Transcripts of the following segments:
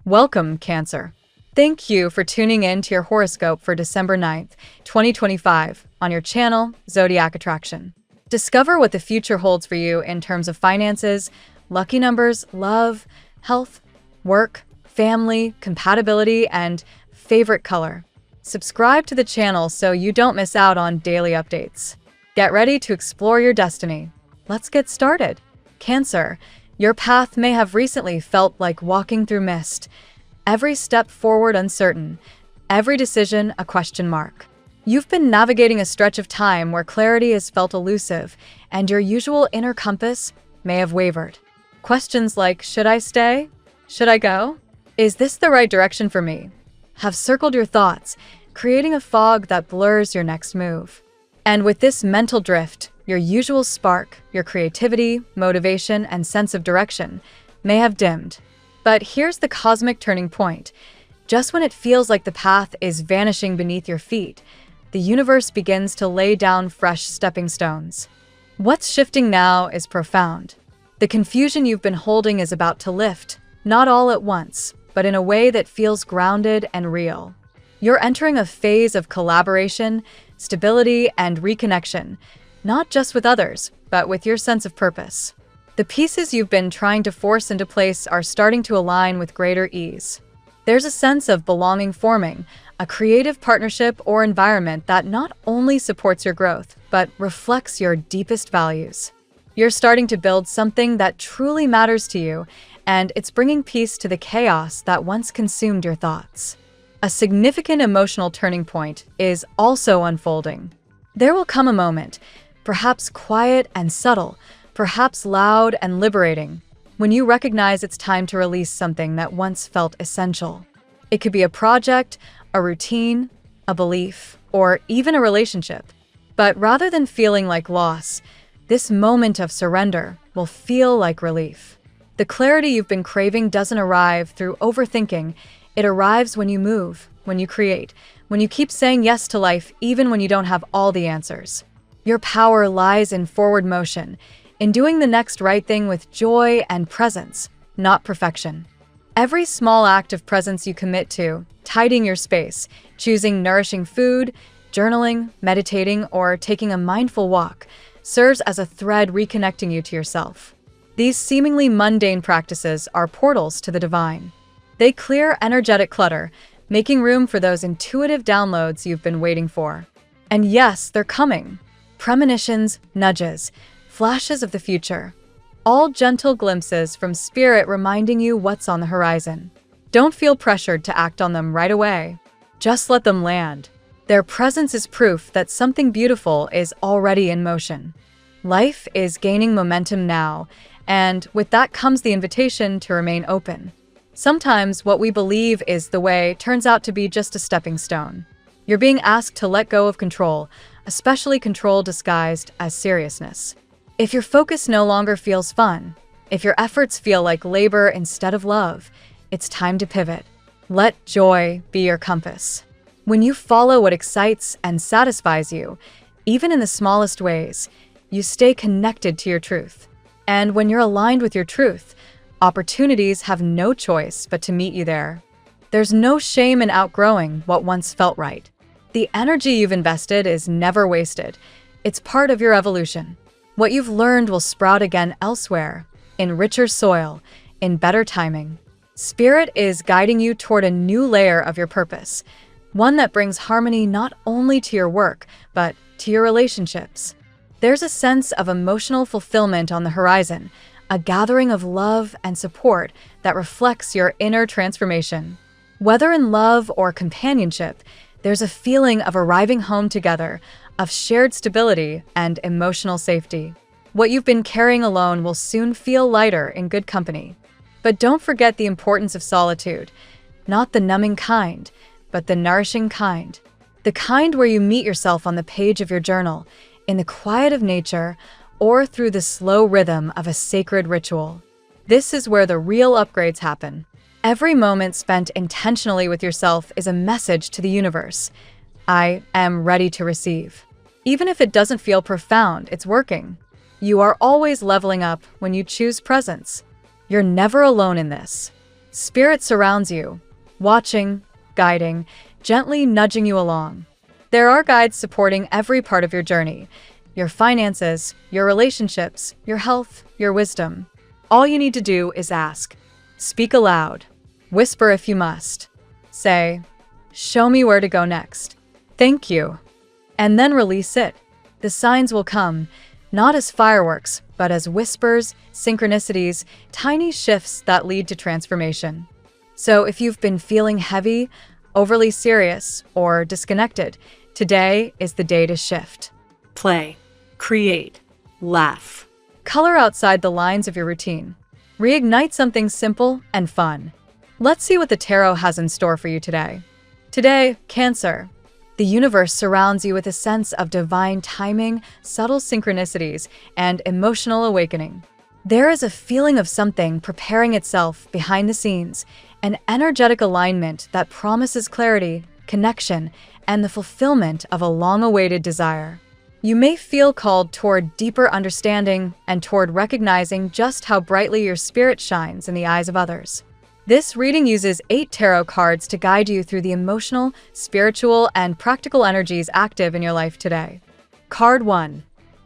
Welcome, Cancer. Thank you for tuning in to your horoscope for December 9th, 2025, on your channel, Zodiac Attraction. Discover what the future holds for you in terms of finances, lucky numbers, love, health, work, family, compatibility, and favorite color. Subscribe to the channel so you don't miss out on daily updates. Get ready to explore your destiny. Let's get started. Cancer, your path may have recently felt like walking through mist. Every step forward uncertain, every decision a question mark. You've been navigating a stretch of time where clarity has felt elusive, and your usual inner compass may have wavered. Questions like, should I stay? Should I go? Is this the right direction for me? Have circled your thoughts, creating a fog that blurs your next move. And with this mental drift, your usual spark, your creativity, motivation, and sense of direction may have dimmed. But here's the cosmic turning point. Just when it feels like the path is vanishing beneath your feet, the universe begins to lay down fresh stepping stones. What's shifting now is profound. The confusion you've been holding is about to lift, not all at once, but in a way that feels grounded and real. You're entering a phase of collaboration, stability, and reconnection, not just with others, but with your sense of purpose. The pieces you've been trying to force into place are starting to align with greater ease. There's a sense of belonging forming, a creative partnership or environment that not only supports your growth, but reflects your deepest values. You're starting to build something that truly matters to you, and it's bringing peace to the chaos that once consumed your thoughts. A significant emotional turning point is also unfolding. There will come a moment, perhaps quiet and subtle, perhaps loud and liberating, when you recognize it's time to release something that once felt essential. It could be a project, a routine, a belief, or even a relationship. But rather than feeling like loss, this moment of surrender will feel like relief. The clarity you've been craving doesn't arrive through overthinking. It arrives when you move, when you create, when you keep saying yes to life even when you don't have all the answers. Your power lies in forward motion, in doing the next right thing with joy and presence, not perfection. Every small act of presence you commit to, tidying your space, choosing nourishing food, journaling, meditating, or taking a mindful walk, serves as a thread reconnecting you to yourself. These seemingly mundane practices are portals to the divine. They clear energetic clutter, making room for those intuitive downloads you've been waiting for. And yes, they're coming. Premonitions, nudges, flashes of the future. All gentle glimpses from spirit reminding you what's on the horizon. Don't feel pressured to act on them right away. Just let them land. Their presence is proof that something beautiful is already in motion. Life is gaining momentum now, and with that comes the invitation to remain open. Sometimes what we believe is the way turns out to be just a stepping stone. You're being asked to let go of control, especially control disguised as seriousness. If your focus no longer feels fun, if your efforts feel like labor instead of love, it's time to pivot. Let joy be your compass. When you follow what excites and satisfies you, even in the smallest ways, you stay connected to your truth. And when you're aligned with your truth, opportunities have no choice but to meet you there. There's no shame in outgrowing what once felt right. The energy you've invested is never wasted. It's part of your evolution. What you've learned will sprout again elsewhere, in richer soil, in better timing. Spirit is guiding you toward a new layer of your purpose, one that brings harmony not only to your work, but to your relationships. There's a sense of emotional fulfillment on the horizon, a gathering of love and support that reflects your inner transformation. Whether in love or companionship, there's a feeling of arriving home together, of shared stability and emotional safety. What you've been carrying alone will soon feel lighter in good company. But don't forget the importance of solitude, not the numbing kind, but the nourishing kind. The kind where you meet yourself on the page of your journal, in the quiet of nature, or through the slow rhythm of a sacred ritual. This is where the real upgrades happen. Every moment spent intentionally with yourself is a message to the universe. I am ready to receive. Even if it doesn't feel profound, it's working. You are always leveling up when you choose presence. You're never alone in this. Spirit surrounds you, watching, guiding, gently nudging you along. There are guides supporting every part of your journey: your finances, your relationships, your health, your wisdom. All you need to do is ask. Speak aloud. Whisper if you must. Say, "Show me where to go next. Thank you." And then release it. The signs will come, not as fireworks, but as whispers, synchronicities, tiny shifts that lead to transformation. So if you've been feeling heavy, overly serious, or disconnected, today is the day to shift. Play, create, laugh. Color outside the lines of your routine. Reignite something simple and fun. Let's see what the tarot has in store for you today. Today, Cancer. The universe surrounds you with a sense of divine timing, subtle synchronicities, and emotional awakening. There is a feeling of something preparing itself behind the scenes, an energetic alignment that promises clarity, connection, and the fulfillment of a long-awaited desire. You may feel called toward deeper understanding and toward recognizing just how brightly your spirit shines in the eyes of others. This reading uses 8 tarot cards to guide you through the emotional, spiritual, and practical energies active in your life today. Card 1.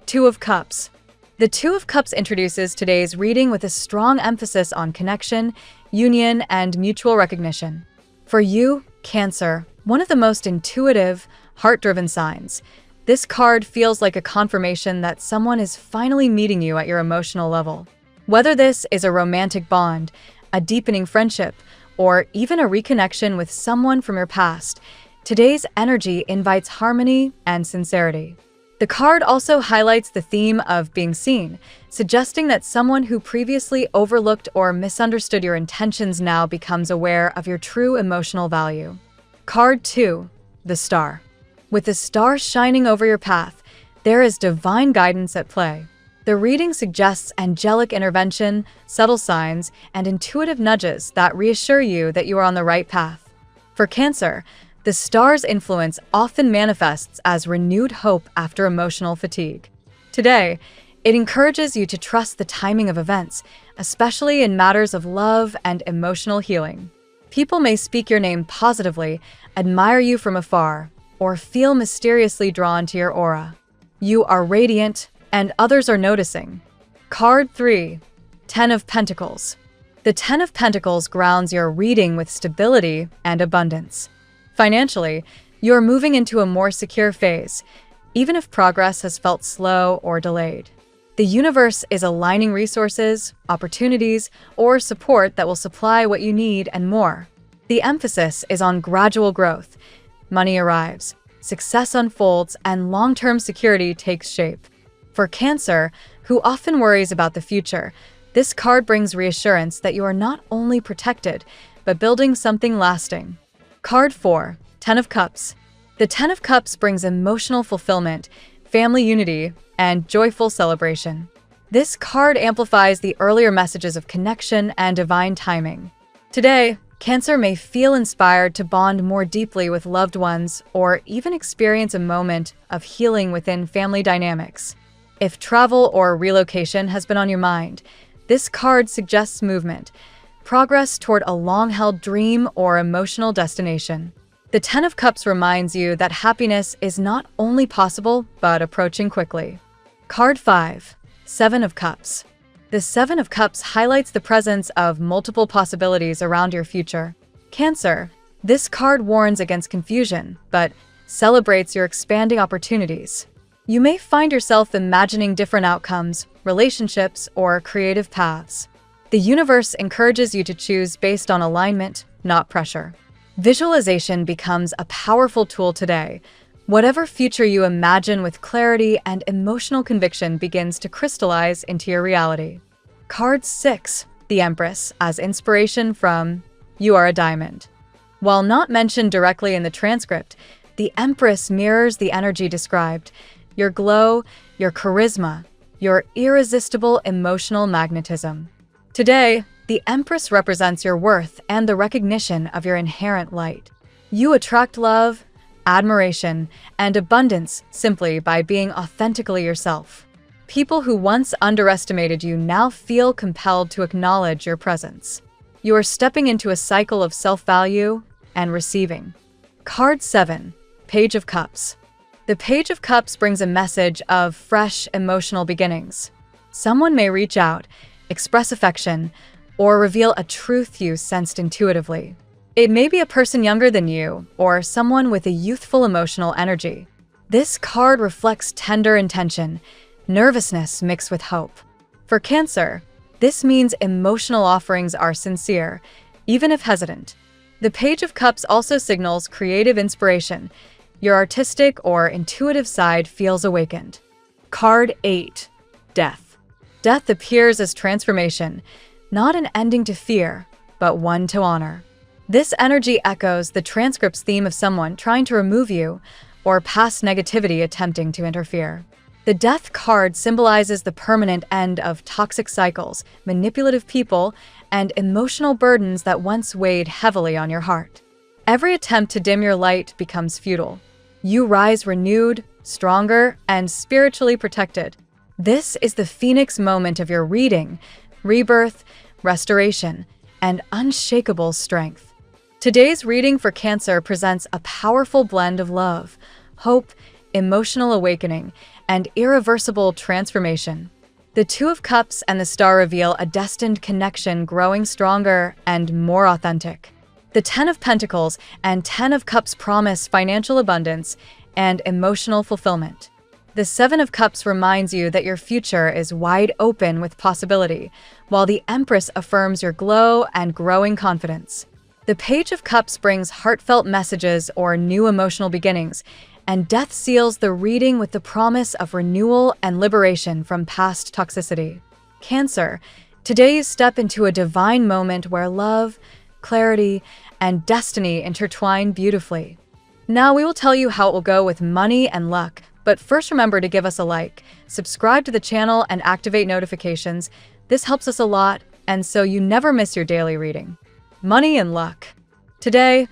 Two of Cups. The Two of Cups introduces today's reading with a strong emphasis on connection, union, and mutual recognition. For you, Cancer, one of the most intuitive, heart-driven signs, this card feels like a confirmation that someone is finally meeting you at your emotional level. Whether this is a romantic bond, a deepening friendship, or even a reconnection with someone from your past, today's energy invites harmony and sincerity. The card also highlights the theme of being seen, suggesting that someone who previously overlooked or misunderstood your intentions now becomes aware of your true emotional value. Card 2. The Star. With the star shining over your path, there is divine guidance at play. The reading suggests angelic intervention, subtle signs, and intuitive nudges that reassure you that you are on the right path. For Cancer, the star's influence often manifests as renewed hope after emotional fatigue. Today, it encourages you to trust the timing of events, especially in matters of love and emotional healing. People may speak your name positively, admire you from afar, or feel mysteriously drawn to your aura. You are radiant, and others are noticing. Card 3. Ten of Pentacles. The Ten of Pentacles grounds your reading with stability and abundance. Financially, you are moving into a more secure phase, even if progress has felt slow or delayed. The universe is aligning resources, opportunities, or support that will supply what you need and more. The emphasis is on gradual growth. Money arrives, success unfolds, and long-term security takes shape. For Cancer, who often worries about the future, this card brings reassurance that you are not only protected, but building something lasting. Card 4. Ten of Cups. The Ten of Cups brings emotional fulfillment, family unity, and joyful celebration. This card amplifies the earlier messages of connection and divine timing. Today, Cancer may feel inspired to bond more deeply with loved ones or even experience a moment of healing within family dynamics. If travel or relocation has been on your mind, this card suggests movement, progress toward a long-held dream or emotional destination. The Ten of Cups reminds you that happiness is not only possible, but approaching quickly. Card 5. Seven of Cups. The Seven of Cups highlights the presence of multiple possibilities around your future. Cancer, this card warns against confusion, but celebrates your expanding opportunities. You may find yourself imagining different outcomes, relationships, or creative paths. The universe encourages you to choose based on alignment, not pressure. Visualization becomes a powerful tool today. Whatever future you imagine with clarity and emotional conviction begins to crystallize into your reality. Card 6. The Empress, as inspiration from You Are a Diamond. While not mentioned directly in the transcript, the Empress mirrors the energy described: your glow, your charisma, your irresistible emotional magnetism. Today, the Empress represents your worth and the recognition of your inherent light. You attract love, admiration, and abundance simply by being authentically yourself. People who once underestimated you now feel compelled to acknowledge your presence. You are stepping into a cycle of self-value and receiving. Card 7, Page of Cups. The Page of Cups brings a message of fresh emotional beginnings. Someone may reach out, express affection, or reveal a truth you sensed intuitively. It may be a person younger than you or someone with a youthful emotional energy. This card reflects tender intention, nervousness mixed with hope. For Cancer, this means emotional offerings are sincere, even if hesitant. The Page of Cups also signals creative inspiration. Your artistic or intuitive side feels awakened. Card 8, Death. Death appears as transformation, not an ending to fear, but one to honor. This energy echoes the transcript's theme of someone trying to remove you or past negativity attempting to interfere. The Death card symbolizes the permanent end of toxic cycles, manipulative people, and emotional burdens that once weighed heavily on your heart. Every attempt to dim your light becomes futile. You rise renewed, stronger, and spiritually protected. This is the phoenix moment of your reading, rebirth, restoration, and unshakable strength. Today's reading for Cancer presents a powerful blend of love, hope, emotional awakening, and irreversible transformation. The Two of Cups and the Star reveal a destined connection growing stronger and more authentic. The Ten of Pentacles and Ten of Cups promise financial abundance and emotional fulfillment. The Seven of Cups reminds you that your future is wide open with possibility, while the Empress affirms your glow and growing confidence. The Page of Cups brings heartfelt messages or new emotional beginnings, and Death seals the reading with the promise of renewal and liberation from past toxicity. Cancer, today you step into a divine moment where love, clarity, and destiny intertwine beautifully. Now we will tell you how it will go with money and luck, but first remember to give us a like, subscribe to the channel, and activate notifications. This helps us a lot, and so you never miss your daily reading. Money and luck. Today,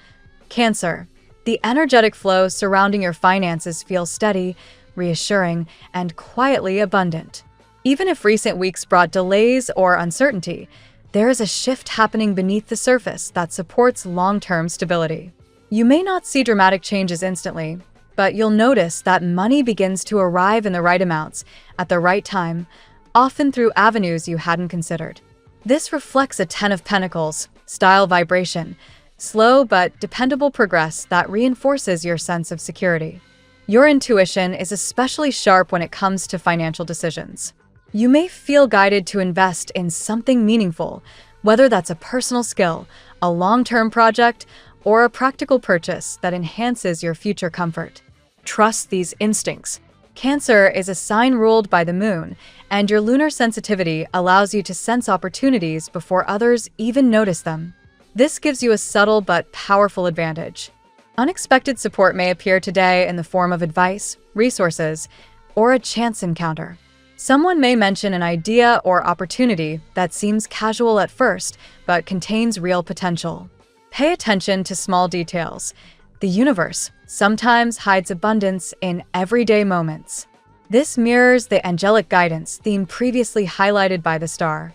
Cancer. The energetic flow surrounding your finances feels steady, reassuring, and quietly abundant. Even if recent weeks brought delays or uncertainty, there is a shift happening beneath the surface that supports long-term stability. You may not see dramatic changes instantly, but you'll notice that money begins to arrive in the right amounts, at the right time, often through avenues you hadn't considered. This reflects a Ten of Pentacles, style vibration, slow but dependable progress that reinforces your sense of security. Your intuition is especially sharp when it comes to financial decisions. You may feel guided to invest in something meaningful, whether that's a personal skill, a long-term project, or a practical purchase that enhances your future comfort. Trust these instincts. Cancer is a sign ruled by the moon, and your lunar sensitivity allows you to sense opportunities before others even notice them. This gives you a subtle but powerful advantage. Unexpected support may appear today in the form of advice, resources, or a chance encounter. Someone may mention an idea or opportunity that seems casual at first, but contains real potential. Pay attention to small details. The universe sometimes hides abundance in everyday moments. This mirrors the angelic guidance theme previously highlighted by the star.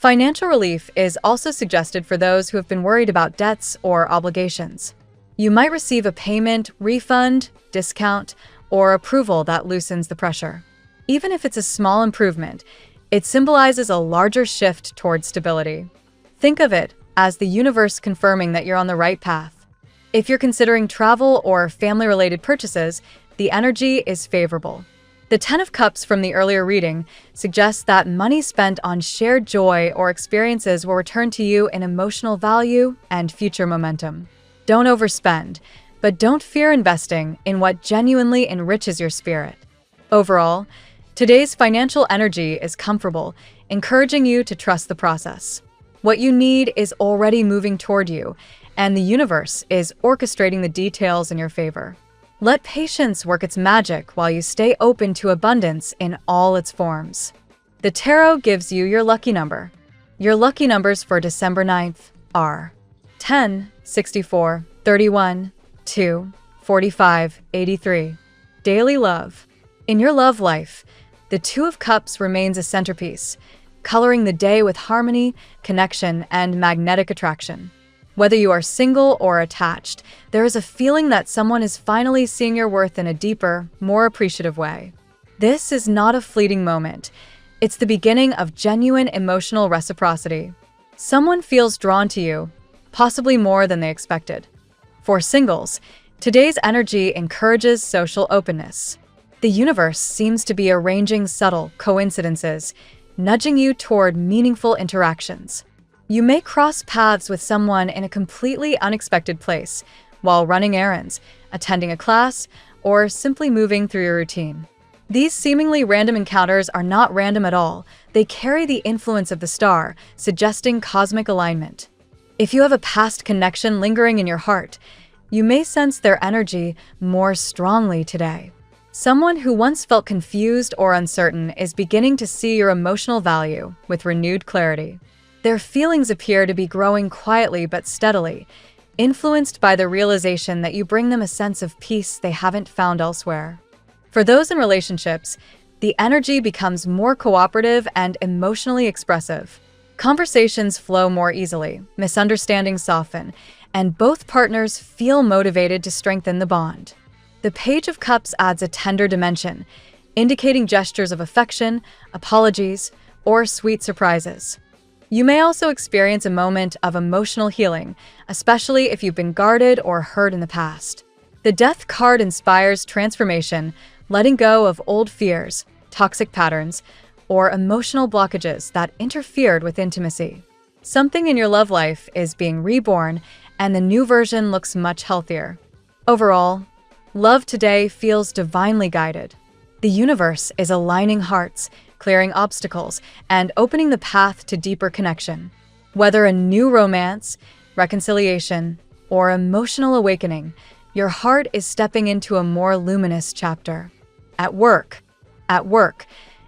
Financial relief is also suggested for those who have been worried about debts or obligations. You might receive a payment, refund, discount, or approval that loosens the pressure. Even if it's a small improvement, it symbolizes a larger shift towards stability. Think of it as the universe confirming that you're on the right path. If you're considering travel or family-related purchases, the energy is favorable. The Ten of Cups from the earlier reading suggests that money spent on shared joy or experiences will return to you in emotional value and future momentum. Don't overspend, but don't fear investing in what genuinely enriches your spirit. Overall, today's financial energy is comfortable, encouraging you to trust the process. What you need is already moving toward you, and the universe is orchestrating the details in your favor. Let patience work its magic while you stay open to abundance in all its forms. The tarot gives you your lucky number. Your lucky numbers for December 9th are 10, 64, 31, 2, 45, 83. Daily love. In your love life, the Two of Cups remains a centerpiece. coloring the day with harmony, connection, and magnetic attraction. Whether you are single or attached, there is a feeling that someone is finally seeing your worth in a deeper, more appreciative way. This is not a fleeting moment. It's the beginning of genuine emotional reciprocity. Someone feels drawn to you, possibly more than they expected. For singles, today's energy encourages social openness. The universe seems to be arranging subtle coincidences, nudging you toward meaningful interactions. You may cross paths with someone in a completely unexpected place, while running errands, attending a class, or simply moving through your routine. These seemingly random encounters are not random at all. They carry the influence of the star, suggesting cosmic alignment. If you have a past connection lingering in your heart, you may sense their energy more strongly today. Someone who once felt confused or uncertain is beginning to see your emotional value with renewed clarity. Their feelings appear to be growing quietly but steadily, influenced by the realization that you bring them a sense of peace they haven't found elsewhere. For those in relationships, the energy becomes more cooperative and emotionally expressive. Conversations flow more easily, misunderstandings soften, and both partners feel motivated to strengthen the bond. The Page of Cups adds a tender dimension, indicating gestures of affection, apologies, or sweet surprises. You may also experience a moment of emotional healing, especially if you've been guarded or hurt in the past. The Death card inspires transformation, letting go of old fears, toxic patterns, or emotional blockages that interfered with intimacy. Something in your love life is being reborn, and the new version looks much healthier. Overall, love today feels divinely guided. The universe is aligning hearts, clearing obstacles, and opening the path to deeper connection. Whether a new romance, reconciliation, or emotional awakening, your heart is stepping into a more luminous chapter. At work,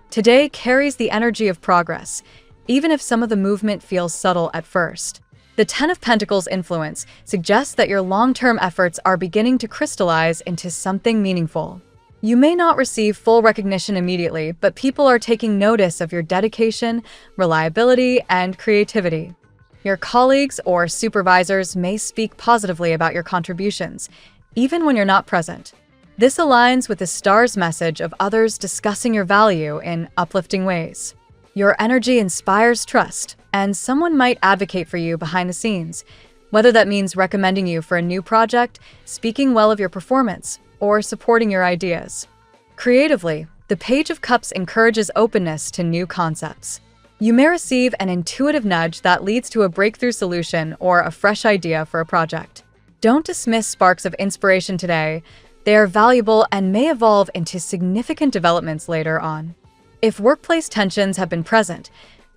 today carries the energy of progress, even if some of the movement feels subtle at first. The Ten of Pentacles influence suggests that your long-term efforts are beginning to crystallize into something meaningful. You may not receive full recognition immediately, but people are taking notice of your dedication, reliability, and creativity. Your colleagues or supervisors may speak positively about your contributions, even when you're not present. This aligns with the star's message of others discussing your value in uplifting ways. Your energy inspires trust, and someone might advocate for you behind the scenes, whether that means recommending you for a new project, speaking well of your performance, or supporting your ideas. Creatively, the Page of Cups encourages openness to new concepts. You may receive an intuitive nudge that leads to a breakthrough solution or a fresh idea for a project. Don't dismiss sparks of inspiration today. They are valuable and may evolve into significant developments later on. If workplace tensions have been present,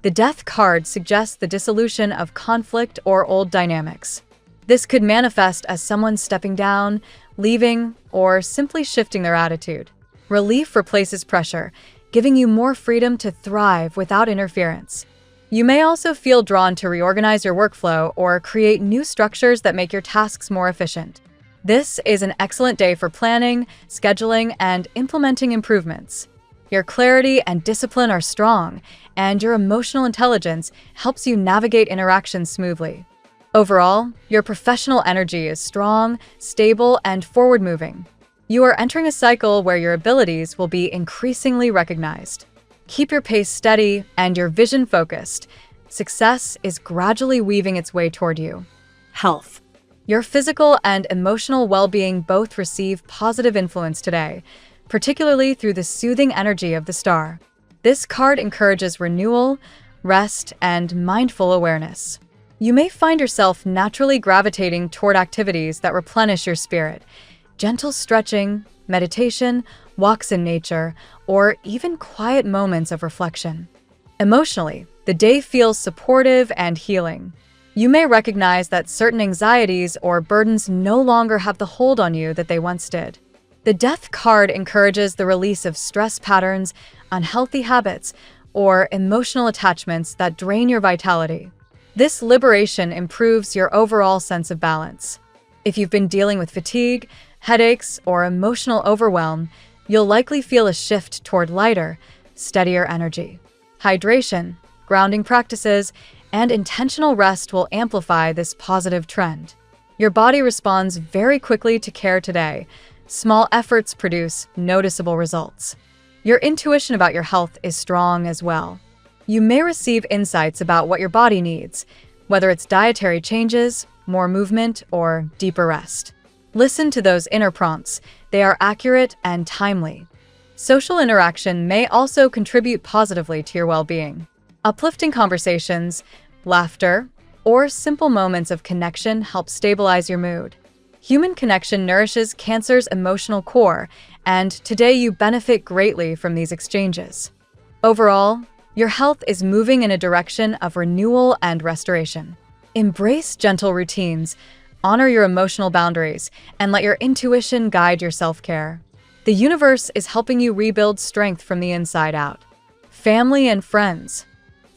the Death card suggests the dissolution of conflict or old dynamics. This could manifest as someone stepping down, leaving, or simply shifting their attitude. Relief replaces pressure, giving you more freedom to thrive without interference. You may also feel drawn to reorganize your workflow or create new structures that make your tasks more efficient. This is an excellent day for planning, scheduling, and implementing improvements. Your clarity and discipline are strong, and your emotional intelligence helps you navigate interactions smoothly. Overall, your professional energy is strong, stable, and forward-moving. You are entering a cycle where your abilities will be increasingly recognized. Keep your pace steady and your vision focused. Success is gradually weaving its way toward you. Health. Your physical and emotional well-being both receive positive influence today, particularly through the soothing energy of the star. This card encourages renewal, rest, and mindful awareness. You may find yourself naturally gravitating toward activities that replenish your spirit. Gentle stretching, meditation, walks in nature, or even quiet moments of reflection. Emotionally, the day feels supportive and healing. You may recognize that certain anxieties or burdens no longer have the hold on you that they once did. The Death card encourages the release of stress patterns, unhealthy habits, or emotional attachments that drain your vitality. This liberation improves your overall sense of balance. If you've been dealing with fatigue, headaches, or emotional overwhelm, you'll likely feel a shift toward lighter, steadier energy. Hydration. grounding practices, and intentional rest will amplify this positive trend. Your body responds very quickly to care today. Small efforts produce noticeable results. Your intuition about your health is strong as well. You may receive insights about what your body needs, whether it's dietary changes, more movement, or deeper rest. Listen to those inner prompts. They are accurate and timely. Social interaction may also contribute positively to your well-being. Uplifting conversations, laughter, or simple moments of connection help stabilize your mood. Human connection nourishes Cancer's emotional core, and today you benefit greatly from these exchanges. Overall, your health is moving in a direction of renewal and restoration. Embrace gentle routines, honor your emotional boundaries, and let your intuition guide your self-care. The universe is helping you rebuild strength from the inside out. Family and friends.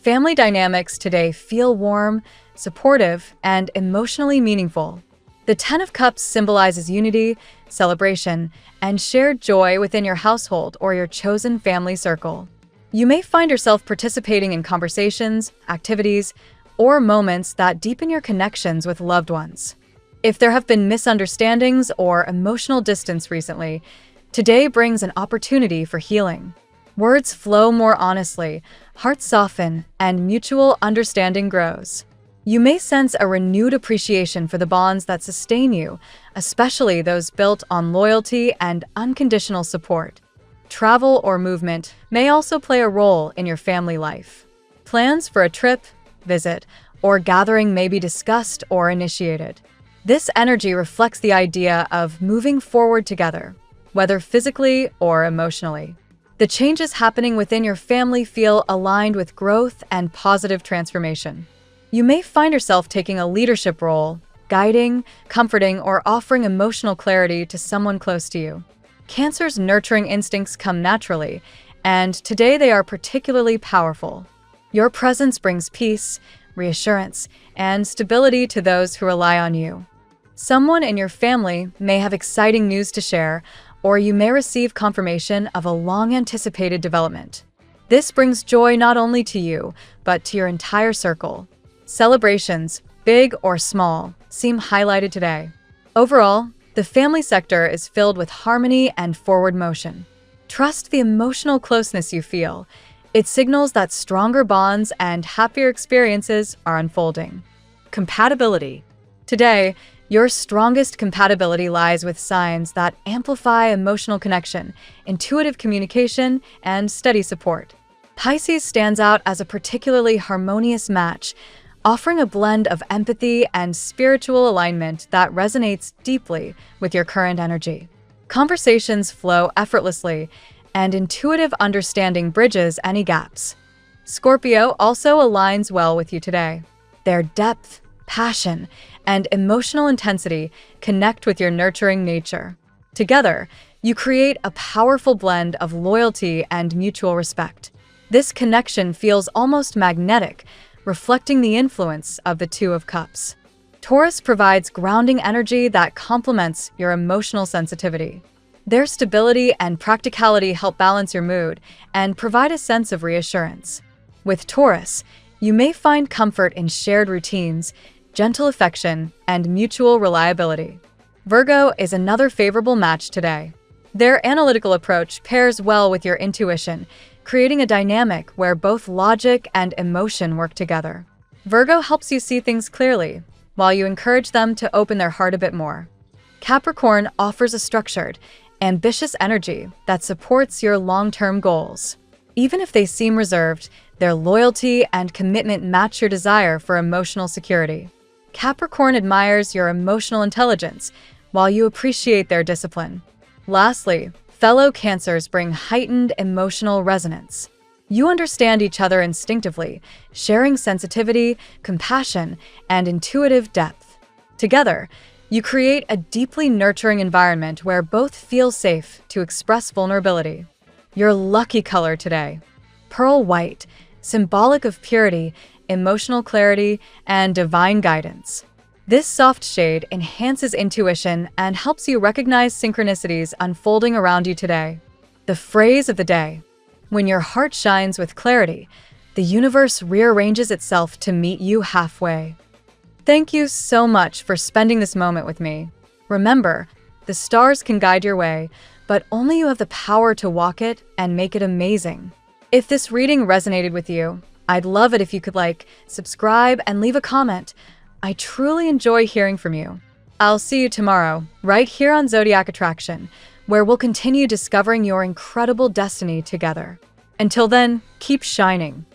Family dynamics today feel warm, supportive, and emotionally meaningful. The Ten of Cups symbolizes unity, celebration, and shared joy within your household or your chosen family circle. You may find yourself participating in conversations, activities, or moments that deepen your connections with loved ones. If there have been misunderstandings or emotional distance recently, today brings an opportunity for healing. Words flow more honestly, hearts soften, and mutual understanding grows. You may sense a renewed appreciation for the bonds that sustain you, especially those built on loyalty and unconditional support. Travel or movement may also play a role in your family life. Plans for a trip, visit, or gathering may be discussed or initiated. This energy reflects the idea of moving forward together, whether physically or emotionally. The changes happening within your family feel aligned with growth and positive transformation. You may find yourself taking a leadership role, guiding, comforting, or offering emotional clarity to someone close to you. Cancer's nurturing instincts come naturally, and today they are particularly powerful. Your presence brings peace, reassurance, and stability to those who rely on you. Someone in your family may have exciting news to share, or you may receive confirmation of a long-anticipated development. This brings joy not only to you, but to your entire circle. Celebrations, big or small, seem highlighted today. Overall, the family sector is filled with harmony and forward motion. Trust the emotional closeness you feel. It signals that stronger bonds and happier experiences are unfolding. Compatibility. Today, your strongest compatibility lies with signs that amplify emotional connection, intuitive communication, and steady support. Pisces stands out as a particularly harmonious match, offering a blend of empathy and spiritual alignment that resonates deeply with your current energy. Conversations flow effortlessly, and intuitive understanding bridges any gaps. Scorpio also aligns well with you today. Their depth, passion, and emotional intensity connect with your nurturing nature. Together, you create a powerful blend of loyalty and mutual respect. This connection feels almost magnetic, reflecting the influence of the Two of Cups. Taurus provides grounding energy that complements your emotional sensitivity. Their stability and practicality help balance your mood and provide a sense of reassurance. With Taurus, you may find comfort in shared routines, gentle affection, and mutual reliability. Virgo is another favorable match today. Their analytical approach pairs well with your intuition, creating a dynamic where both logic and emotion work together. Virgo helps you see things clearly, while you encourage them to open their heart a bit more. Capricorn offers a structured, ambitious energy that supports your long-term goals. Even if they seem reserved, their loyalty and commitment match your desire for emotional security. Capricorn admires your emotional intelligence, while you appreciate their discipline. Lastly, fellow Cancers bring heightened emotional resonance. You understand each other instinctively, sharing sensitivity, compassion, and intuitive depth. Together, you create a deeply nurturing environment where both feel safe to express vulnerability. Your lucky color today: pearl white, symbolic of purity, emotional clarity, and divine guidance. This soft shade enhances intuition and helps you recognize synchronicities unfolding around you today. The phrase of the day: when your heart shines with clarity, The universe rearranges itself to meet you halfway. Thank you so much for spending this moment with me. Remember, the stars can guide your way, but only you have the power to walk it and make it amazing. If this reading resonated with you, I'd love it if you could subscribe, and leave a comment. I truly enjoy hearing from you. I'll see you tomorrow, right here on Zodiac Attraction, where we'll continue discovering your incredible destiny together. Until then, keep shining.